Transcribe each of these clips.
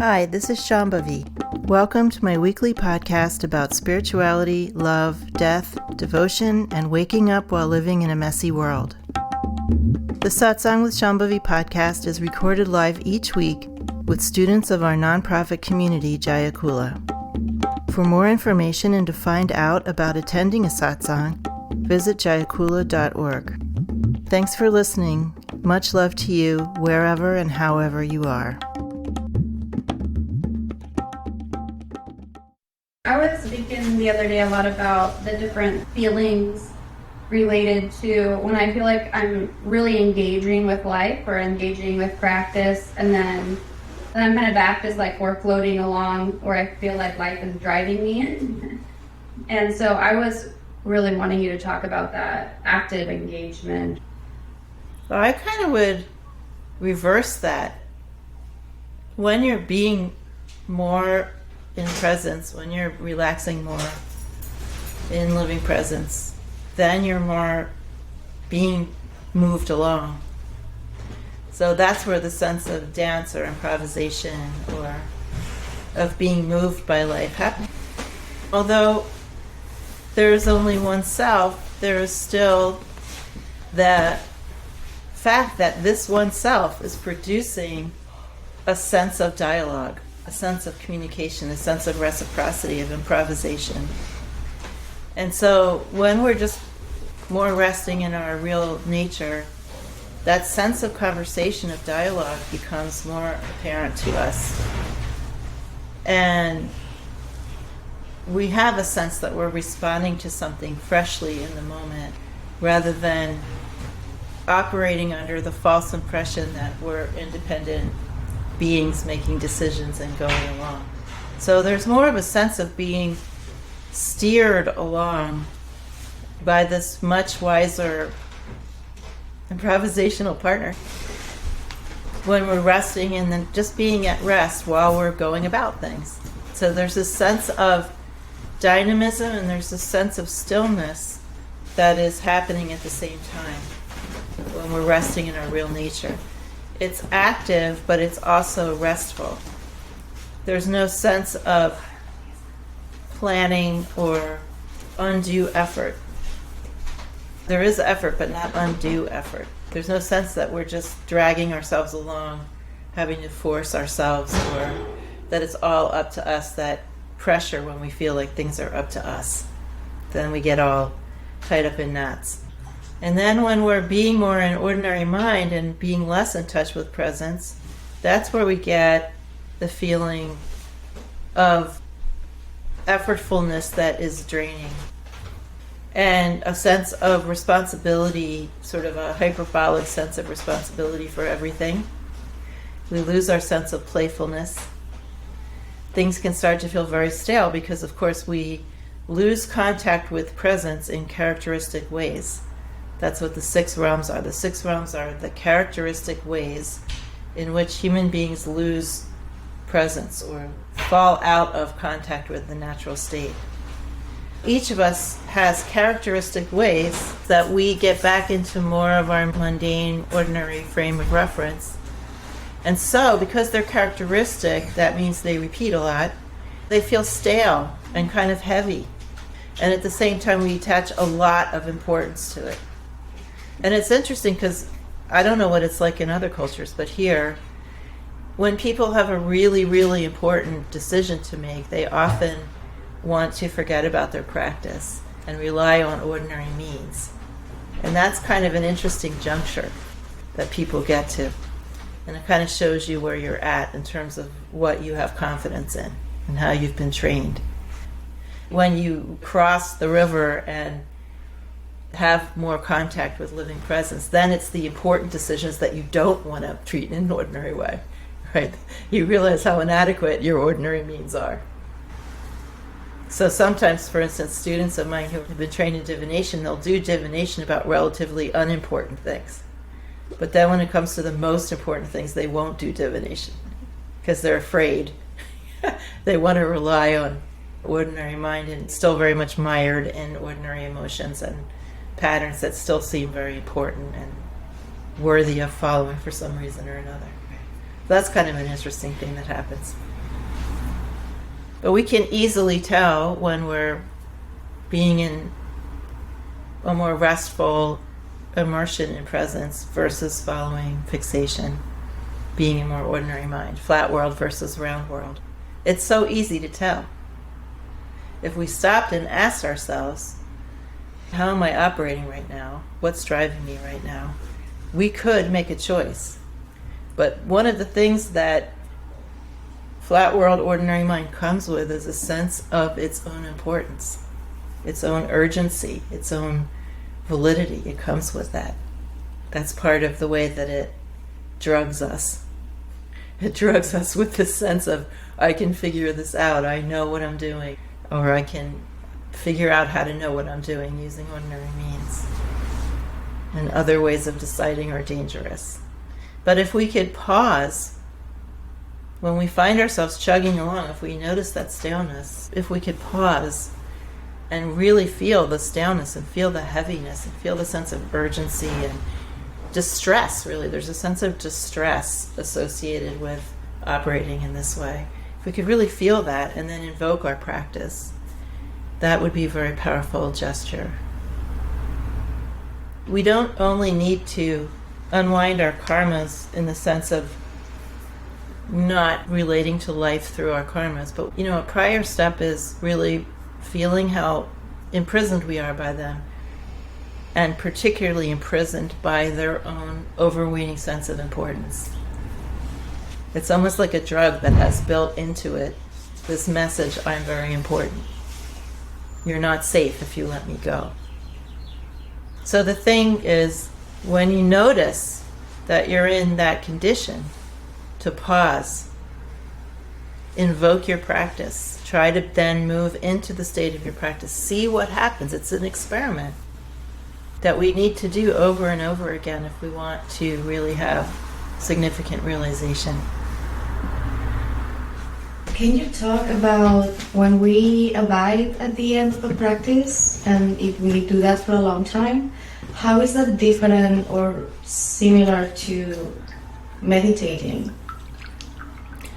Hi, this is Shambhavi. Welcome to my weekly podcast about spirituality, love, death, devotion, and waking up while living in a messy world. The Satsang with Shambhavi podcast is recorded live each week with students of our nonprofit community, Jaya Kula. For more information and to find out about attending a satsang, visit jayakula.org. Thanks for listening. Much love to you, wherever and however you are. I was thinking the other day a lot about the different feelings related to when I feel like I'm really engaging with life or engaging with practice, and then I'm kind of act as like we're floating along, or I feel like life is driving me. And so I was really wanting you to talk about that active engagement. So I kind of would reverse that. When you're being more in presence, when you're relaxing more in living presence, then you're more being moved along. So that's where the sense of dance or improvisation or of being moved by life happens. Although there's only one self, there is still the fact that this one self is producing a sense of dialogue, a sense of communication, a sense of reciprocity, of improvisation. And so when we're just more resting in our real nature, that sense of conversation, of dialogue, becomes more apparent to us. And we have a sense that we're responding to something freshly in the moment, rather than operating under the false impression that we're independent beings making decisions and going along. So there's more of a sense of being steered along by this much wiser improvisational partner when we're resting and then just being at rest while we're going about things. So there's a sense of dynamism and there's a sense of stillness that is happening at the same time when we're resting in our real nature. It's active, but it's also restful. There's no sense of planning or undue effort. There is effort, but not undue effort. There's no sense that we're just dragging ourselves along, having to force ourselves, or that it's all up to us, that pressure when we feel like things are up to us. Then we get all tied up in knots. And then when we're being more in ordinary mind and being less in touch with presence, that's where we get the feeling of effortfulness that is draining. And a sense of responsibility, sort of a hyperbolic sense of responsibility for everything. We lose our sense of playfulness. Things can start to feel very stale because, of course, we lose contact with presence in characteristic ways. That's what the 6 realms are. The 6 realms are the characteristic ways in which human beings lose presence or fall out of contact with the natural state. Each of us has characteristic ways that we get back into more of our mundane, ordinary frame of reference. And so, because they're characteristic, that means they repeat a lot. They feel stale and kind of heavy. And at the same time, we attach a lot of importance to it. And it's interesting because I don't know what it's like in other cultures, but here, when people have a really, really important decision to make, they often want to forget about their practice and rely on ordinary means. And that's kind of an interesting juncture that people get to. And it kind of shows you where you're at in terms of what you have confidence in and how you've been trained. When you cross the river and have more contact with living presence, then it's the important decisions that you don't want to treat in an ordinary way, right? You realize how inadequate your ordinary means are. So sometimes, for instance, students of mine who have been trained in divination, they'll do divination about relatively unimportant things. But then when it comes to the most important things, they won't do divination because they're afraid. They want to rely on ordinary mind and still very much mired in ordinary emotions and patterns that still seem very important and worthy of following for some reason or another. That's kind of an interesting thing that happens. But we can easily tell when we're being in a more restful immersion in presence versus following fixation, being in more ordinary mind, flat world versus round world. It's so easy to tell. If we stopped and asked ourselves, how am I operating right now? What's driving me right now? We could make a choice. But one of the things that flat world ordinary mind comes with is a sense of its own importance, its own urgency, its own validity. It comes with that. That's part of the way that it drugs us. It drugs us with this sense of, I can figure this out, I know what I'm doing, or I can figure out how to know what I'm doing using ordinary means. And other ways of deciding are dangerous. But if we could pause, when we find ourselves chugging along, if we notice that staleness, if we could pause and really feel the staleness and feel the heaviness and feel the sense of urgency and distress, really. There's a sense of distress associated with operating in this way. If we could really feel that and then invoke our practice, that would be a very powerful gesture. We don't only need to unwind our karmas in the sense of not relating to life through our karmas, but a prior step is really feeling how imprisoned we are by them, and particularly imprisoned by their own overweening sense of importance. It's almost like a drug that has built into it this message, I'm very important. You're not safe if you let me go. So the thing is, when you notice that you're in that condition, to pause, invoke your practice, try to then move into the state of your practice, see what happens. It's an experiment that we need to do over and over again if we want to really have significant realization. Can you talk about when we arrive at the end of a practice, and if we do that for a long time, how is that different or similar to meditating?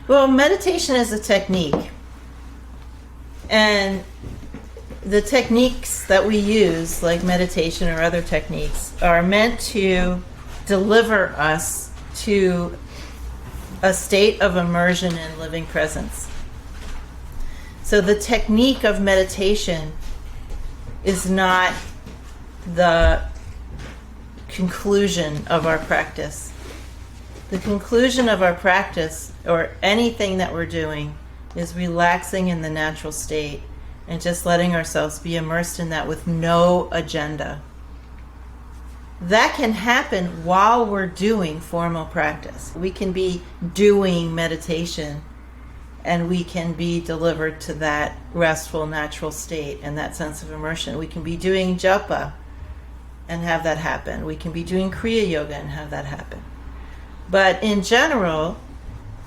Well, meditation is a technique. And the techniques that we use, like meditation or other techniques, are meant to deliver us to a state of immersion in living presence. So the technique of meditation is not the conclusion of our practice. The conclusion of our practice, or anything that we're doing, is relaxing in the natural state and just letting ourselves be immersed in that with no agenda. That can happen while we're doing formal practice. We can be doing meditation and we can be delivered to that restful natural state and that sense of immersion. We can be doing japa and have that happen. We can be doing Kriya Yoga and have that happen. But in general,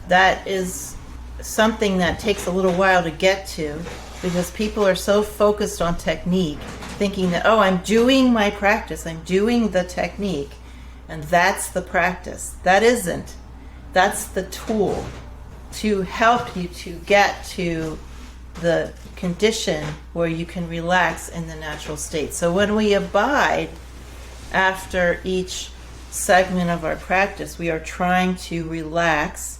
that is something that takes a little while to get to, because people are so focused on technique, thinking that, oh, I'm doing my practice, I'm doing the technique, and that's the practice. That isn't. That's the tool to help you to get to the condition where you can relax in the natural state. So when we abide after each segment of our practice, we are trying to relax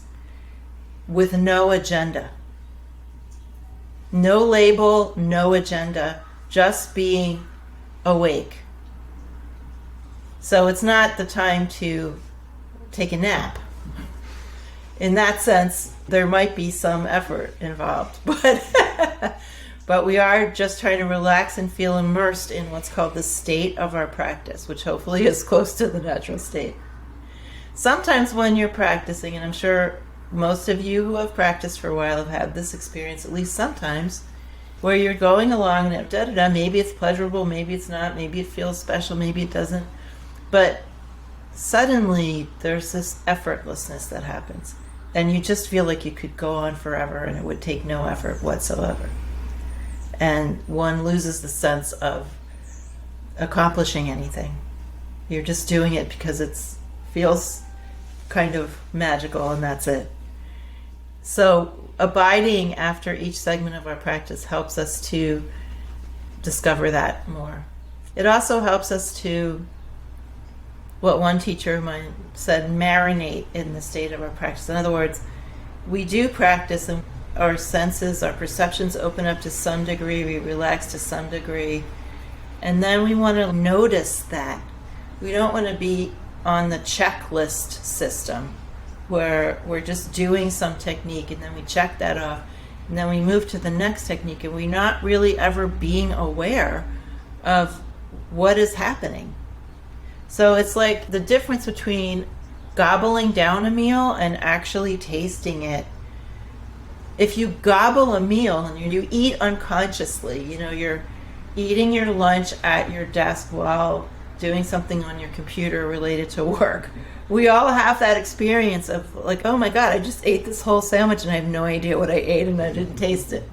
with no agenda. No label, no agenda, just being awake. So it's not the time to take a nap. In that sense, there might be some effort involved, but we are just trying to relax and feel immersed in what's called the state of our practice, which hopefully is close to the natural state. Sometimes when you're practicing, and I'm sure most of you who have practiced for a while have had this experience at least sometimes, where you're going along and maybe it's pleasurable, maybe it's not, maybe it feels special, maybe it doesn't, but suddenly there's this effortlessness that happens, and you just feel like you could go on forever and it would take no effort whatsoever. And one loses the sense of accomplishing anything. You're just doing it because it feels kind of magical, and that's it. So abiding after each segment of our practice helps us to discover that more. It also helps us to, what one teacher of mine said, marinate in the state of our practice. In other words, we do practice and our senses, our perceptions open up to some degree, we relax to some degree, and then we want to notice that. We don't want to be on the checklist system where we're just doing some technique and then we check that off and then we move to the next technique and we're not really ever being aware of what is happening. So it's like the difference between gobbling down a meal and actually tasting it. If you gobble a meal and you eat unconsciously, you're eating your lunch at your desk while doing something on your computer related to work. We all have that experience of like, oh my God, I just ate this whole sandwich and I have no idea what I ate and I didn't taste it.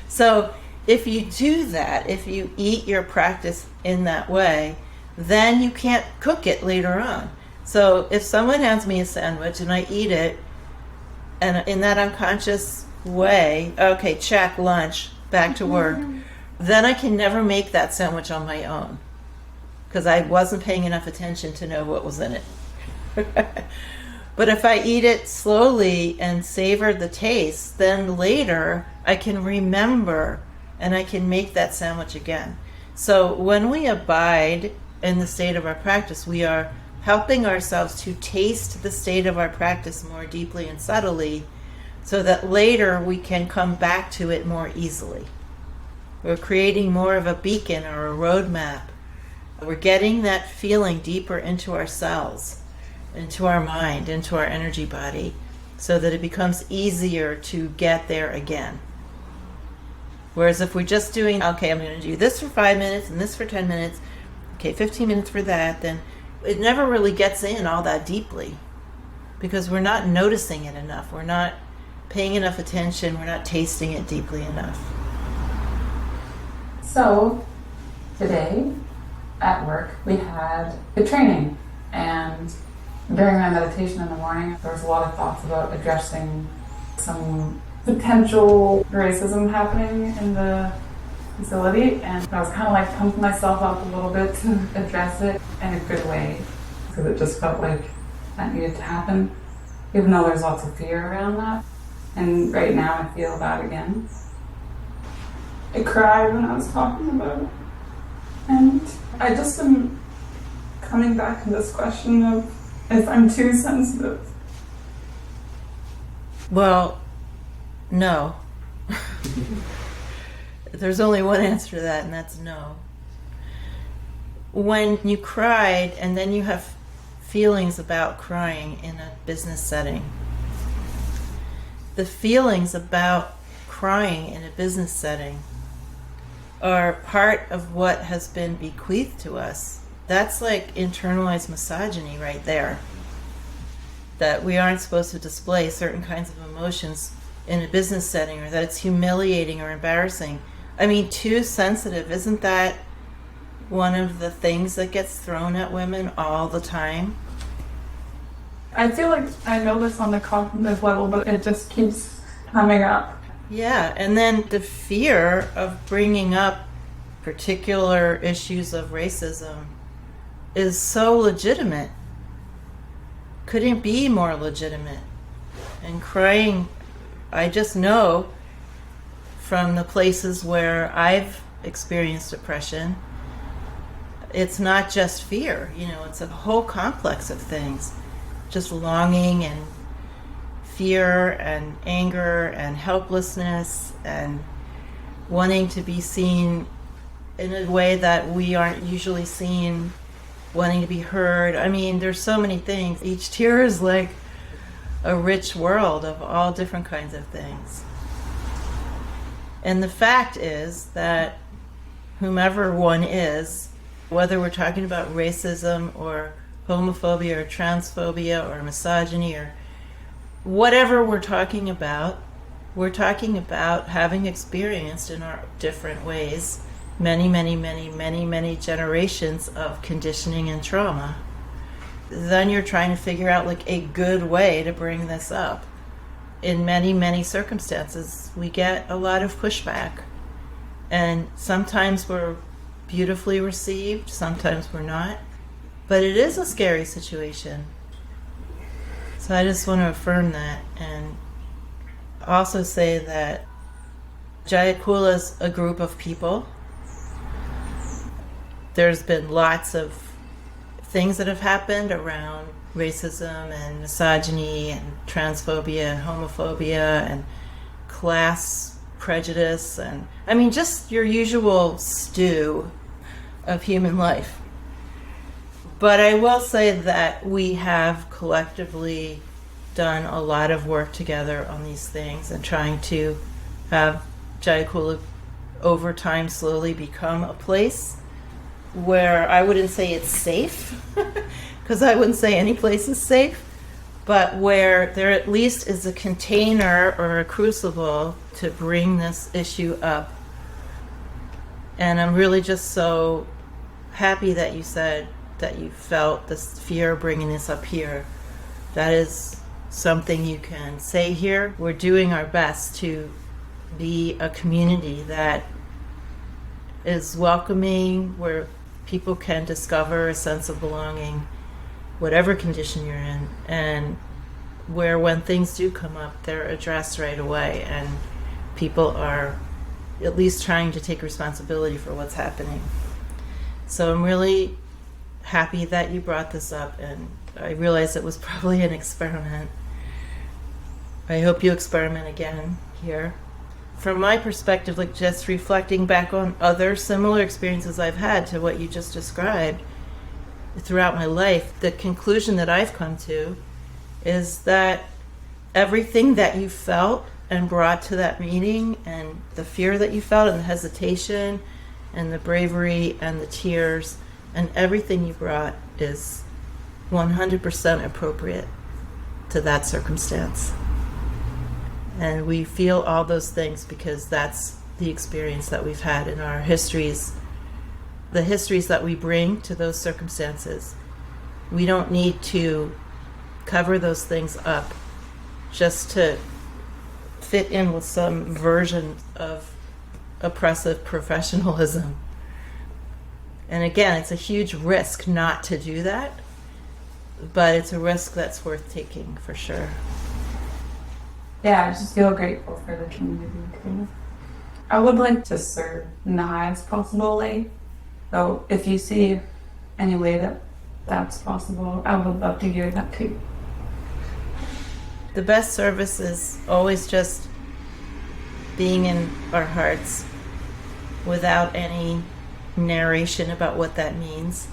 So if you do that, if you eat your practice in that way, then you can't cook it later on. So if someone hands me a sandwich and I eat it, and in that unconscious way, okay, check, lunch, back to work, then I can never make that sandwich on my own because I wasn't paying enough attention to know what was in it. But if I eat it slowly and savor the taste, then later I can remember and I can make that sandwich again. So when we abide in the state of our practice, we are helping ourselves to taste the state of our practice more deeply and subtly so that later we can come back to it more easily. We're creating more of a beacon or a roadmap. We're getting that feeling deeper into our cells, into our mind, into our energy body, so that it becomes easier to get there again. Whereas if we're just doing, okay, I'm going to do this for 5 minutes and this for 10 minutes, okay, 15 minutes for that, then it never really gets in all that deeply because we're not noticing it enough. We're not paying enough attention. We're not tasting it deeply enough. So today at work, we had a training, and during my meditation in the morning, there was a lot of thoughts about addressing some potential racism happening in the facility, and I was kind of like pumping myself up a little bit to address it in a good way because it just felt like that needed to happen, even though there's lots of fear around that. And right now I feel that again. I cried when I was talking about it, and I just am coming back to this question of if I'm too sensitive. Well, no. There's only one answer to that, and that's no. When you cried and then you have feelings about crying in a business setting, the feelings about crying in a business setting are part of what has been bequeathed to us. That's like internalized misogyny right there. That we aren't supposed to display certain kinds of emotions in a business setting, or that it's humiliating or embarrassing. I mean, too sensitive, isn't that one of the things that gets thrown at women all the time? I feel like I know this on the cognitive level, but it just keeps coming up. Yeah, and then the fear of bringing up particular issues of racism is so legitimate. Couldn't be more legitimate. And crying, I just know from the places where I've experienced depression, it's not just fear, it's a whole complex of things. Just longing and fear and anger and helplessness and wanting to be seen in a way that we aren't usually seen, wanting to be heard. I mean, there's so many things. Each tear is like a rich world of all different kinds of things. And the fact is that whomever one is, whether we're talking about racism or homophobia or transphobia or misogyny or whatever we're talking about having experienced in our different ways many generations of conditioning and trauma. Then you're trying to figure out like a good way to bring this up in many, many circumstances, we get a lot of pushback. And sometimes we're beautifully received, sometimes we're not. But it is a scary situation. So I just want to affirm that and also say that Jaya Kula is a group of people. There's been lots of things that have happened around racism and misogyny and transphobia and homophobia and class prejudice and, I mean, just your usual stew of human life. But I will say that we have collectively done a lot of work together on these things and trying to have Jaya Kula over time slowly become a place where I wouldn't say it's safe, because I wouldn't say any place is safe, but where there at least is a container or a crucible to bring this issue up. And I'm really just so happy that you said that you felt this fear bringing this up here. That is something you can say here. We're doing our best to be a community that is welcoming, where people can discover a sense of belonging, whatever condition you're in, and where when things do come up, they're addressed right away, and people are at least trying to take responsibility for what's happening. So I'm really happy that you brought this up, and I realize it was probably an experiment. I hope you experiment again here. From my perspective, like just reflecting back on other similar experiences I've had to what you just described throughout my life, the conclusion that I've come to is that everything that you felt and brought to that meeting, and the fear that you felt and the hesitation and the bravery and the tears and everything you brought is 100% appropriate to that circumstance. And we feel all those things because that's the experience that we've had in our histories, the histories that we bring to those circumstances. We don't need to cover those things up just to fit in with some version of oppressive professionalism. And again, it's a huge risk not to do that, but it's a risk that's worth taking for sure. Yeah, I just feel grateful for the community too. I would like to serve in the highest possible way. So if you see any way that that's possible, I would love to hear that too. The best service is always just being in our hearts without any narration about what that means.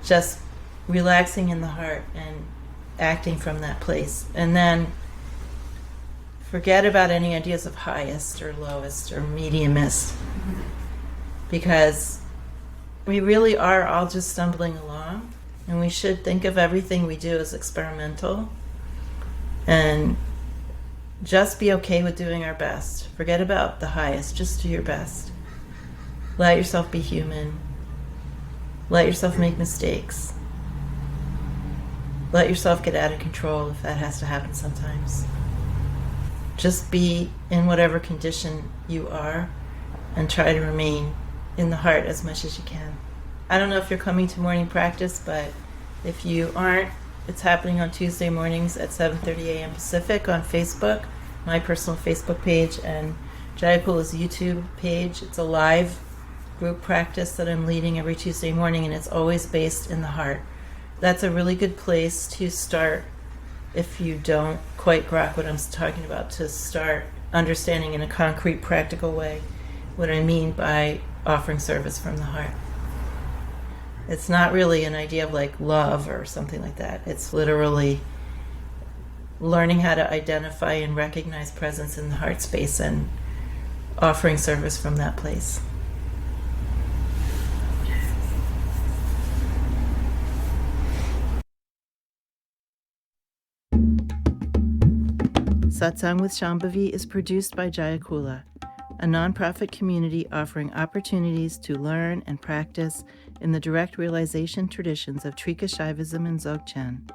Just relaxing in the heart and acting from that place. And then forget about any ideas of highest or lowest or mediumist, because we really are all just stumbling along, and we should think of everything we do as experimental and just be okay with doing our best. Forget about the highest, just do your best. Let yourself be human. Let yourself make mistakes. Let yourself get out of control if that has to happen sometimes. Just be in whatever condition you are and try to remain in the heart as much as you can. I don't know if you're coming to morning practice, but if you aren't, it's happening on Tuesday mornings at 7:30 a.m. Pacific on Facebook, my personal Facebook page, and Jaya Kula's YouTube page. It's a live group practice that I'm leading every Tuesday morning, and it's always based in the heart. That's a really good place to start if you don't quite grok what I'm talking about, to start understanding in a concrete, practical way what I mean by offering service from the heart. It's not really an idea of like love or something like that. It's literally learning how to identify and recognize presence in the heart space and offering service from that place. Satsang with Shambhavi is produced by Jaya Kula, a nonprofit community offering opportunities to learn and practice in the direct realization traditions of Trika Shaivism and Dzogchen.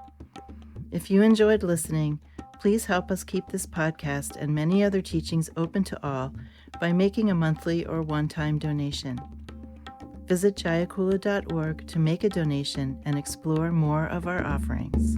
If you enjoyed listening, Please help us keep this podcast and many other teachings open to all by making a monthly or one-time donation. Visit jayakula.org to make a donation and explore more of our offerings.